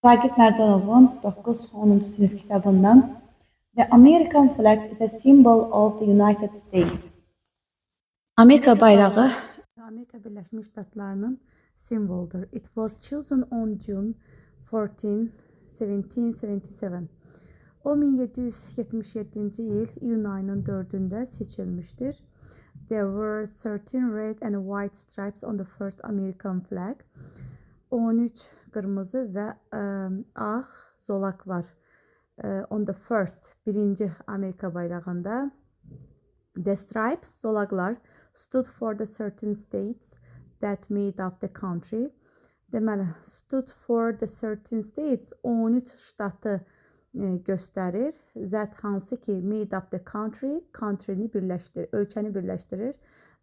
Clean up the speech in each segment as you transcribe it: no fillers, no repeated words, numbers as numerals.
Ragib Merdanov'un 9-10. sınıf kitabından The American flag is a symbol of the United States. Amerika bayrağı Amerika Birleşmiş Ştatlarının simvoludur. It was chosen on June 14, 1777. O 1777 yıl iyun ayının 4'ünde seçilmiştir. There were 13 red and white stripes on the first American flag. 13 kırmızı ve ağ zolak var. On the first, birinci Amerika bayrağında. The stripes, zolaqlar, stood for the certain states that made up the country. Deməli, stood for the certain states 13 ştatı göstərir. That hansı ki made up the country, country'ni birləşdirir, ölkəni birləşdirir.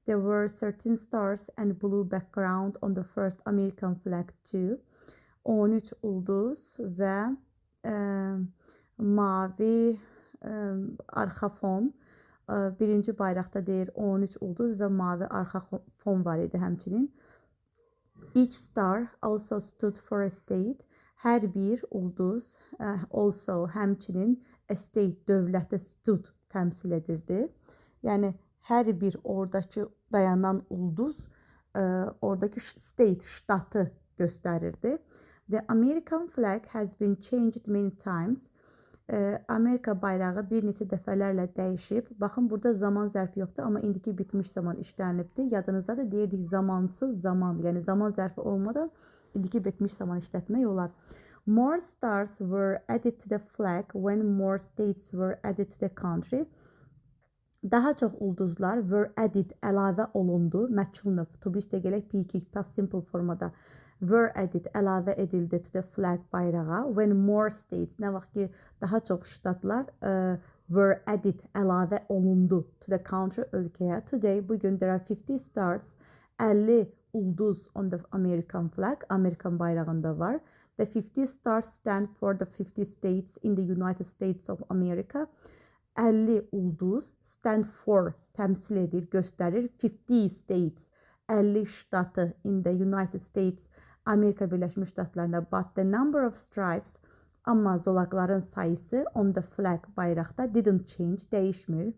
There were certain stars and blue background on the first American flag too. 13 ulduz və mavi arxa fon. Birinci bayraqda deyir 13 ulduz və mavi arxa fon var idi həmçinin. Each star also stood for a state. Hər bir ulduz also həmçinin a state dövləti stood təmsil edirdi. Yəni hər bir oradakı dayanan ulduz oradakı state ştatı göstərirdi. The American flag has been changed many times. Amerika bayrağı bir neçə dəfələrlə dəyişib. Baxın, burada zaman zərfi yoxdur, amma indiki bitmiş zaman işlənilibdir. Yadınızda da deyirdik zamansız zaman, yəni zaman zərfi olmadan indiki bitmiş zaman işlətmək olar. More stars were added to the flag when more states were added to the country. Daha çox ulduzlar were added, əlavə olundu. Məchul növ, to be üstə gələk PQ, past simple formada. Were added, əlavə edildi to the flag bayrağa. When more states, nə vaxt ki daha çox ştatlar were added, əlavə olundu to the country, ölkəyə. Today, bugün there are 50 stars, 50 ulduz on the American flag, Amerikan bayrağında var. The 50 stars stand for the 50 states in the United States of America. 50 ulduz stand for, təmsil edir, göstərir. 50 states, 50 ştatı in the United States, Amerika Birləşmiş Ştatlarında. But the number of stripes, amma zolaqların sayısı on the flag bayraqda didn't change, dəyişmir.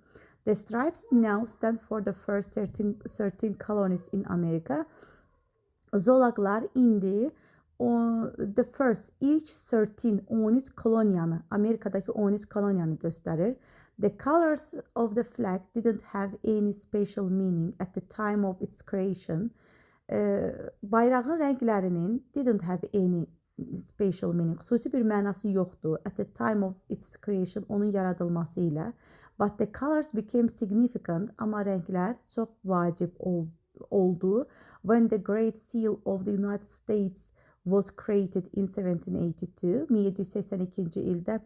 The stripes now stand for the first 13 colonies in America. Zolaqlar indi the first, ilk 13 koloniyanı, Amerikadakı 13 koloniyanı göstərir. The colors of the flag didn't have any special meaning at the time of its creation. Bayrağın rənglərinin didn't have any special meaning, xüsusi bir mənası yoxdur. At the time of its creation, onun yaradılması ilə. But the colors became significant, amma rənglər çox vacib oldu. When the Great Seal of the United States was created in 1782, 1782-ci ildə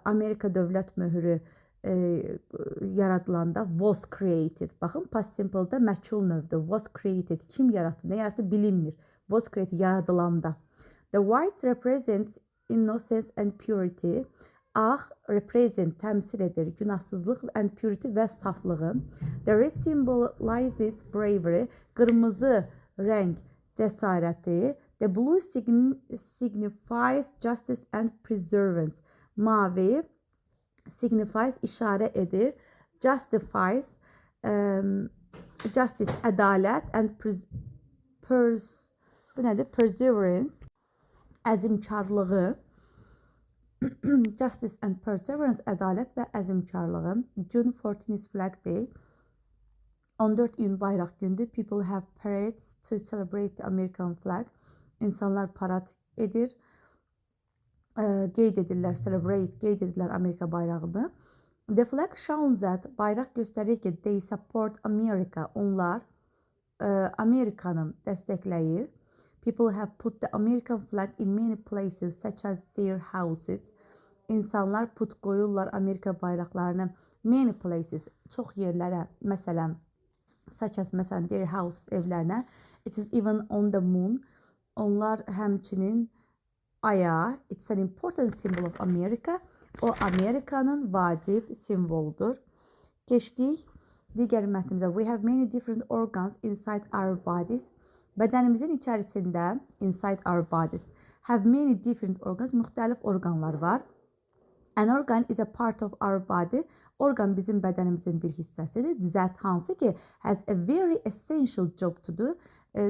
Amerika dövlət möhrü yaradılanda was created. Baxın, past simple'da məchul növdür. Was created. Kim yaratdı? Nə yaratdı? Bilinmir. Was created. Yaradılanda. The white represents innocence and purity. Ağ represent, təmsil edir günahsızlıq and purity və saflığı. The red symbolizes bravery. Qırmızı rəng cəsarəti. The blue signifies justice and perseverance. Mavi signifies, işarə edir. Justifies, justice, ədalət and bu nədir? Perseverance, əzimkarlığı. Justice and perseverance, ədalət və əzimkarlığı. June 14 is Flag Day. 14 iyun bayraq gündür. People have parades to celebrate the American flag. İnsanlar parad edir. Qeyd edirlər, celebrate, qeyd edirlər Amerika bayrağını. The flag shows that, bayraq göstərir ki, they support America, onlar Amerikanı dəstəkləyir. People have put the American flag in many places, such as their houses. İnsanlar put qoyurlar Amerika bayraqlarını many places, çox yerlərə, məsələn, such as, məsələn, their houses, evlərinə. It is even on the moon. Onlar həmçinin aya, it's an important symbol of America. O, Amerikanın vacib simvoludur. Keçdik digər mətnimizə. We have many different organs inside our bodies. Bədənimizin içərisində, inside our bodies, have many different organs. Müxtəlif orqanlar var. An organ is a part of our body. Orqan bizim bədənimizin bir hissəsidir. That hansı ki has a very essential job to do.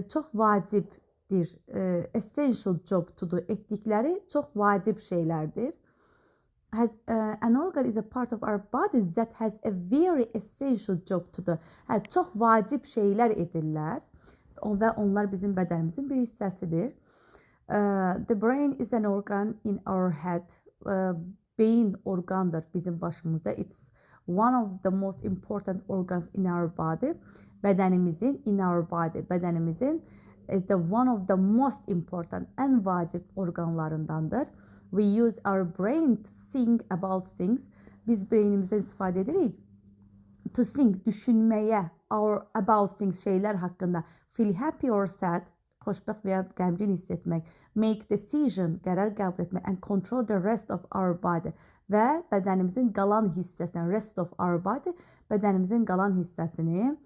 Çox vacibdir. Essential job to do etdikləri çox vacib şeylərdir. An organ is a part of our body that has a very essential job to do. Çox vacib şeylər edirlər və onlar bizim bədənimizin bir hissəsidir. The brain is an organ in our head. Beyin organdır bizim başımızda. It's one of the most important organs in our body. Bədənimizin the one of the most important, en vacib organlarındandır. We use our brain to think about things. Biz beynimizden istifadə edirik. To think, düşünmeye, about things, şeyler hakkında. Feel happy or sad, xoşbəxt veya qəmgin hiss etmək. Make decision, qərar qəbul etmək. And control the rest of our body. Və bədənimizin qalan hissəsini, rest of our body, bədənimizin qalan hissəsini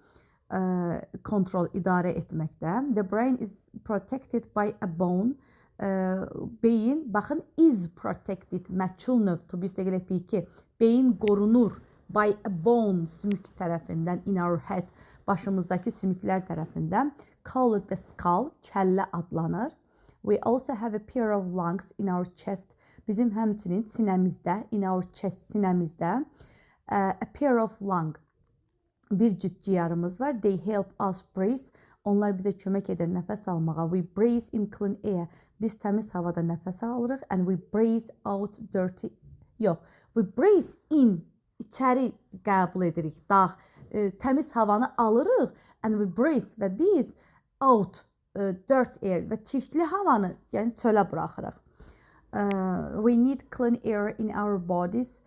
kontrol, idarə etməkdə. The brain is protected by a bone. Beyin, baxın, is protected, məchul növdür. Biz də gələk ki, beyin qorunur by a bone, sümük tərəfindən, in our head, başımızdakı sümüklər tərəfindən. Called the skull, kəllə adlanır. We also have a pair of lungs in our chest. Bizim həmçinin sinəmizdə, in our chest, sinəmizdə a pair of lung, bir cüt ciyarımız var. They help us breathe. Onlar bizə kömək edir nəfəs almağa. We breathe in clean air. Biz təmiz havada nəfəs alırıq. And we breathe out dirty. Yox. We breathe in. İçəri qəbul edirik. Təmiz havanı alırıq. And we breathe. Və biz out, dirt air və çirkli havanı, yəni çölə buraxırıq. We need clean air in our bodies.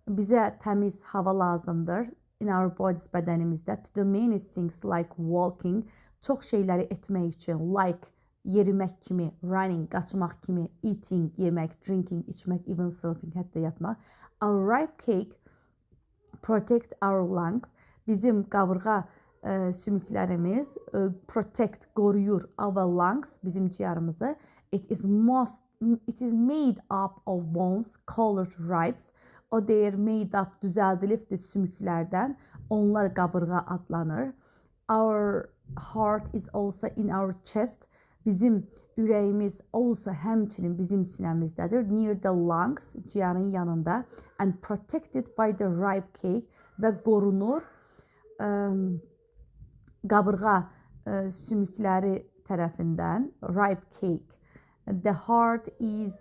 Bizə təmiz hava lazımdır. In our bodies, bədənimizdə. To do many things like walking. Çox şeyləri etmək üçün, like yerimək kimi, running, qaçmaq kimi, eating, yemək, drinking, içmək, even sleeping, hətta yatmaq. Our rib cage protect our lungs. Bizim qabırğa sümüklərimiz protect, qoruyur our lungs, bizim ciyarımızı. It is made up of bones called ribs. O deyir made up, düzəldilibdir sümüklərdən. Onlar qabırğa adlanır. Our heart is also in our chest. Bizim ürəyimiz also həmçinin bizim sinəmizdədir. Near the lungs, ciyarın yanında. And protected by the rib cage və qorunur qabırğa sümükləri tərəfindən. Rib cage. The heart is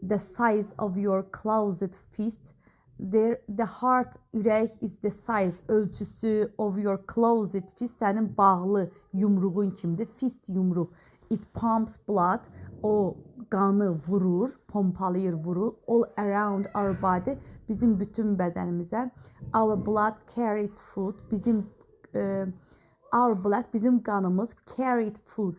the size of your closed fist. The heart, ürək is the size, ölçüsü of your closed fist, sənin bağlı yumruğun kimdir? Fist yumruq. It pumps blood, o qanı vurur, pompalayır, vurur. All around our body, bizim bütün bədənimizə. Our blood carries food, our blood, bizim qanımız carried food,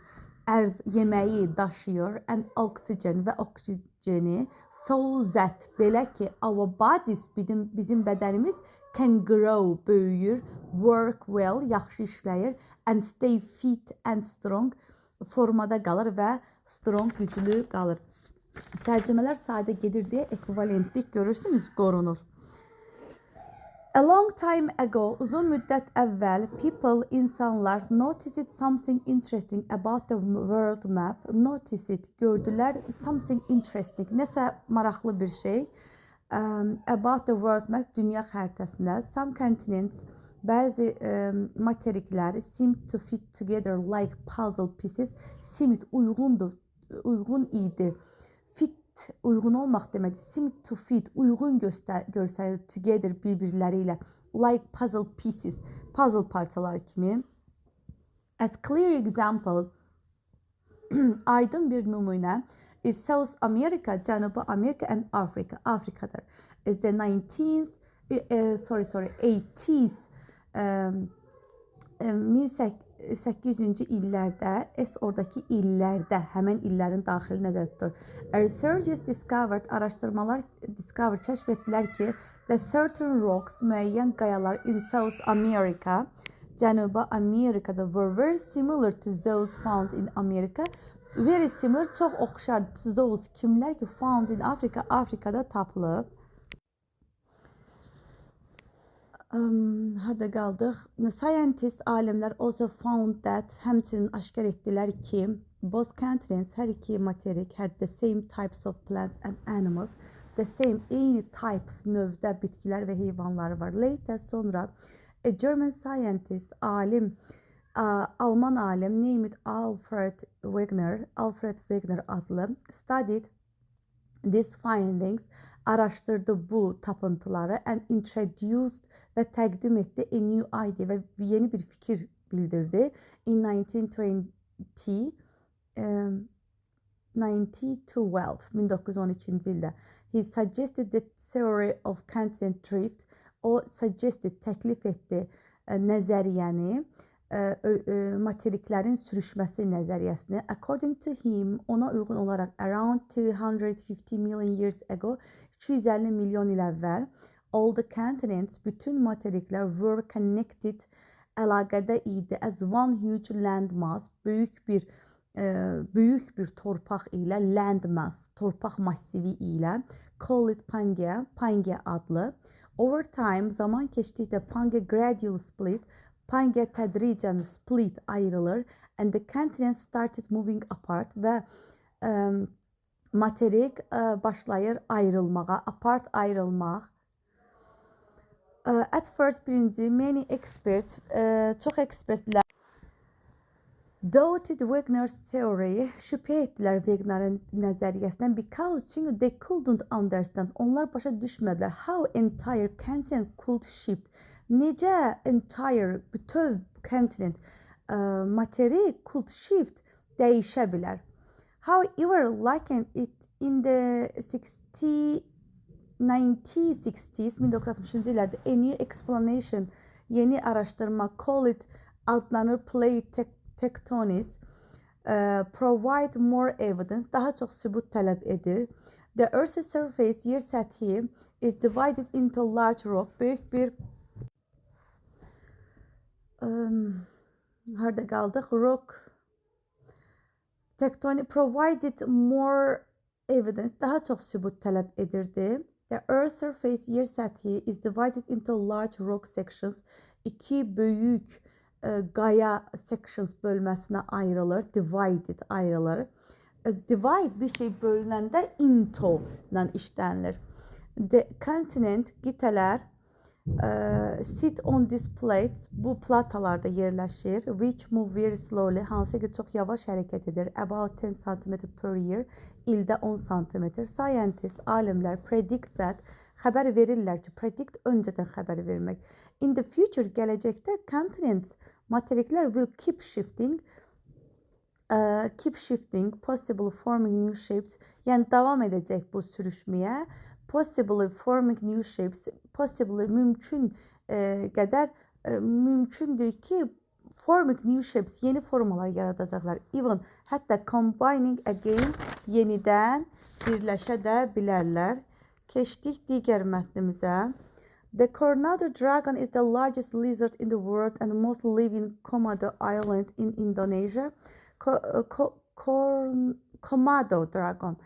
yeməyi daşıyır, and oxygen və oksijeni, so that, belə ki, our bodies, bizim bədənimiz can grow, böyüyür, work well, yaxşı işləyir, and stay fit and strong, formada qalır və strong, güclü qalır. Tərcümələr sadə gedir deyə ekvivalentlik görürsünüz, qorunur. A long time ago, uzun müddət əvvəl, insanlar noticed something interesting about the world map. Noticed, gördülər, something interesting, nəsə maraqlı bir şey. About the world map, dünya xəritəsində. Some continents, bəzi materiklər seem to fit together like puzzle pieces. Seemed, uyğun idi. Fit, uyğun olmaq deməkdir. Seem to fit, uyğun göstərir together, bir-birləri ilə. Like puzzle pieces, puzzle parçaları kimi. As clear example, aydın bir nümunə is South America, Cənubi Amerika and Africa, Afrikadır. Is the 80s, 1800-cü illərdə, oradakı illərdə, həmən illərin daxili nəzərdə tutulur. Researchers discovered, araşdırmalar kəşf etdilər ki, the certain rocks, müəyyən qayalar in South America, Cənubi Amerikada were very similar to those found in America, Very similar, çox oxşar to those kimlər ki found in Africa, Afrikada tapılıb. Harda qaldıq? Scientists, alimlər also found that, həmçinin aşkar etdilər ki, both continents, hər iki materik had the same types of plants and animals, the same, eyni types, növdə bitkilər və heyvanları var. Later, sonra, a German scientist, alim, Alman alim, named Alfred Wegener adlı, studied these findings, araşdırdı bu tapıntıları and introduced və təqdim etdi a new idea və yeni bir fikir bildirdi. In 1912 ildə. He suggested the theory of continent drift. O təklif etdi nəzəriyyəni, materiklərin sürüşməsi nəzəriyyəsini. According to him, ona uyğun olaraq around 250 million years ago, 250 milyon il əvvəl, all the continents, bütün materiklər were connected, əlaqədə idi as one huge landmass, böyük bir torpaq ilə, landmass, torpaq massivi ilə, call it Pangea adlı. Over time, zaman keçdikdə Pangea gradually split, Pangea tədricən split, ayrılır, and the continent started moving apart və materik başlayır ayrılmağa, apart ayrılmaq. At first, birinci, many experts, çox ekspertlər doubted Wegener's theory, şübhə etdilər Wegener'in nəzəriyyəsindən, because, çünki they couldn't understand, onlar başa düşmədilər how entire continent could shift, necə entire, bütöv continent, materik could shift, dəyişə bilər. However, like it in the 1960s illərdə a new explanation, yeni araşdırma, call it, adlanır plate tectonics, provide more evidence, daha çox sübut tələb edir. The Earth's surface, yer səthi, is divided into large rock, böyük bir harda qaldıq? Rock tectonic provided more evidence, daha çox sübut tələb edirdi. The Earth's surface, yer səthi, is divided into large rock sections, iki böyük qaya sections bölməsinə ayrılır, divided ayrılır. Divide bir şey bölünəndə into ilə işlənilir. The continent, qitələr, sit on these plates, bu platalarda yerləşir, which move very slowly, hansı ki çox yavaş hərəkət edir, about 10 cm per year, ildə 10 cm. Scientists, alimlər, predict that, xəbər verirlər ki, predict öncədən xəbər vermək. In the future, gələcəkdə continents, materiklər will keep shifting, possibly forming new shapes, yəni davam edəcək bu sürüşməyə, possibly forming new shapes, possibly mümkün qədər mümkündür ki, forming new shapes, yeni formalar yaradacaqlar. Even, hətta combining again, yenidən birləşə də bilərlər. Keçdik digər mətnimizə. The Komodo dragon is the largest lizard in the world and most live in Komodo Island in Indonesia. Komodo dragon.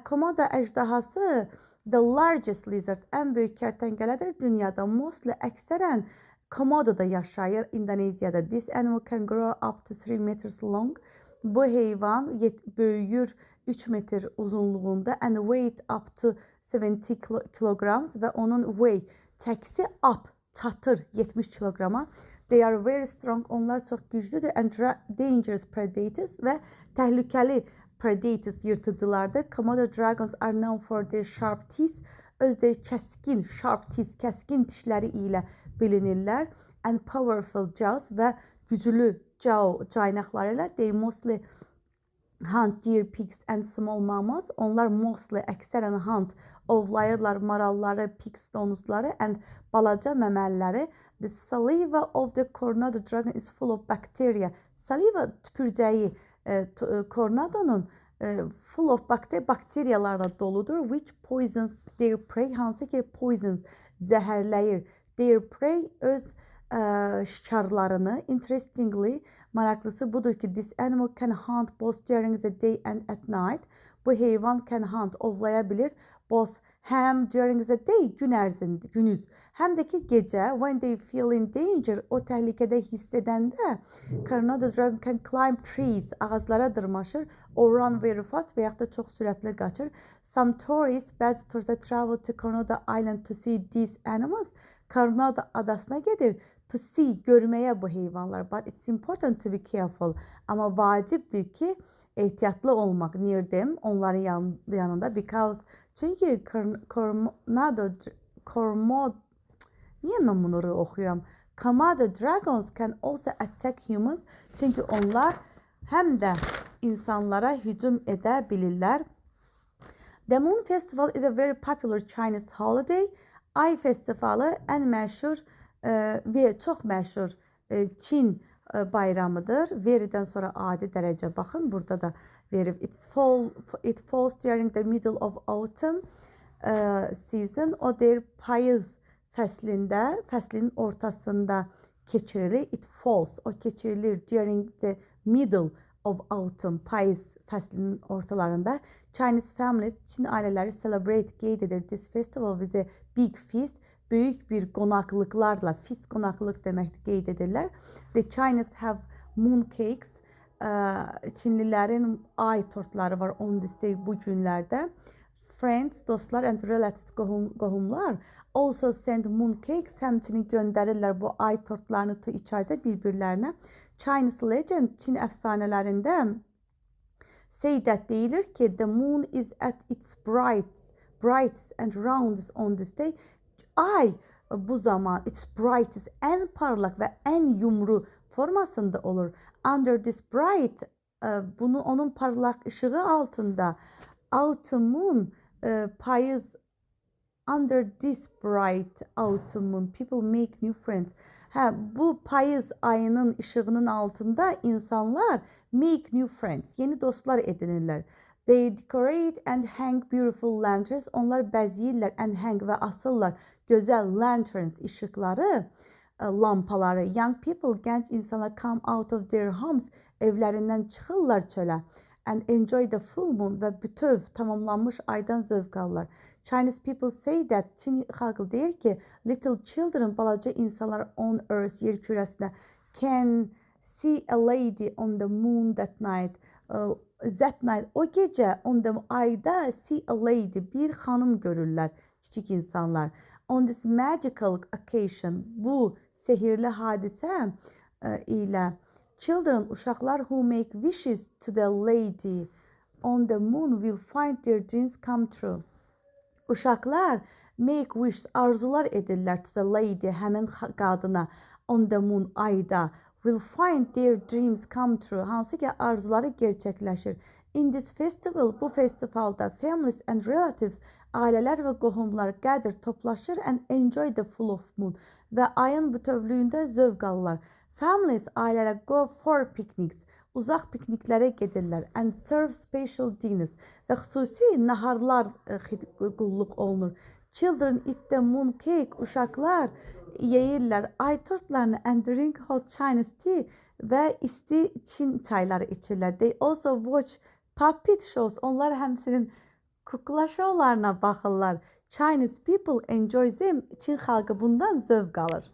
Komodo əjdahası the largest lizard, ən böyük kərtənkələdir dünyada. Mostly, əksərən Komodo'da yaşayır, Indoneziyada. This animal can grow up to 3 meters long. Bu heyvan böyüyür 3 metr uzunluğunda and weight up to 70 kilograms və onun weight, çəkisi up, çatır 70 kilograma. They are very strong, onlar çox güclüdür and dangerous predators və təhlükəli predators, yırtıcılardır. Komodo dragons are known for their sharp teeth, özləri kəskin, sharp teeth, kəskin dişləri ilə bilinirlər. And powerful jaws və güclü caynaqları ilə. They mostly hunt deer, pigs and small mammals. Onlar mostly, əksərən hunt, ovlayırlar maralları, pigs, donuzları and balaca məməliləri. The saliva of the Komodo dragon is full of bacteria. Saliva tüpürcəyi Komodo'nun full of bakteriyalarla doludur, which poisons their prey, hansı ki poisons, zəhərləyir their prey, öz şikarlarını. Interestingly, maraqlısı budur ki this animal can hunt both during the day and at night. Bu heyvan can hunt, ovlaya bilir. Both hem during the day, gün ərzində, günüz, həm də ki gecə, when they feel in danger, o təhlükədə hiss edəndə, Komodo dragon can climb trees, ağaclara dırmaşır, or run very fast və yaxud da çox sürətli qaçır. Some tourists, bəzi turistlər travel to Komodo Island to see these animals. Komodo adasına gedir to see, görməyə bu heyvanlar. But it's important to be careful. Amma vacibdir ki, ehtiyatlı olmaq near them, onların yanında, because çünki niyə mən bunları oxuyuram? Komodo dragons can also attack humans, çünki onlar həm də insanlara hücum edə bilirlər. The Moon Festival is a very popular Chinese holiday. Ay festivalı ən məşhur və çox məşhur Çin bayramıdır. Veridən sonra adi dərəcə baxın, burada da verib. It falls during the middle of autumn season. O deyir payız fəslində, fəslin ortasında keçirilir. It falls, o keçirilir during the middle of autumn, payız fəslinin ortalarında. Chinese families, Çin ailələri celebrate, qeyd edir this festival with a big feast. Böyük bir qonaqlıqlarla, feast qonaqlıq deməkdir, qeyd edirlər. The Chinese have moon cakes. Çinlilərin ay tortları var on this day, bu günlərdə. Friends, dostlar and relatives, qohumlar also send moon cakes. Həmçinin göndərirlər bu ay tortlarını to each other, bir-birlərinə. Chinese legend, Çin əfsanələrində say that deyilir ki the moon is at its brightest and roundest on this day. Ay bu zaman its brightest, ən parlaq və ən yumru formasında olur. Under this bright, onun parlaq ışığı altında, autumn moon, payız, under this bright autumn moon, people make new friends. Bu payız ayının ışığının altında insanlar make new friends, yeni dostlar edinirlər. They decorate and hang beautiful lanterns. Onlar bəzəyirlər and hang və asırlar gözəl lanterns, işıqları, lampaları. Young people, gənc insanlar come out of their homes, evlərindən çıxırlar çölə. And enjoy the full moon və bütöv, tamamlanmış aydan zövq alırlar. Chinese people say that, Çin xalqı deyir ki, little children, balaca insanlar on earth, yer kürəsində, can see a lady on the moon that night. That night, o gecə on the ayda see a lady, bir xanım görürlər, kiçik insanlar. On this magical occasion, bu sehirli hadisə ilə children, uşaqlar who make wishes to the lady on the moon will find their dreams come true. Uşaqlar make wish, arzular edirlər to the lady, həmin qadına on the moon, ayda, will find their dreams come true, hansı ki arzuları gerçəkləşir. In this festival, bu festivalda families and relatives, ailələr və qohumlar gather, toplaşır and enjoy the full of moon və ayın bütövlüyündə zövq alırlar. Families, ailələr go for picnics, uzaq pikniklərə gedirlər and serve special dinners və xüsusi naharlar qulluq olunur. Children eat the moon cake, uşaqlar yeyirlər ay tortlarını and drink hot Chinese tea və isti Çin çayları içirlər. They also watch puppet shows, onlar həmçinin kukla şovlarına baxırlar. Chinese people enjoy them, Çin xalqı bundan zövq alır.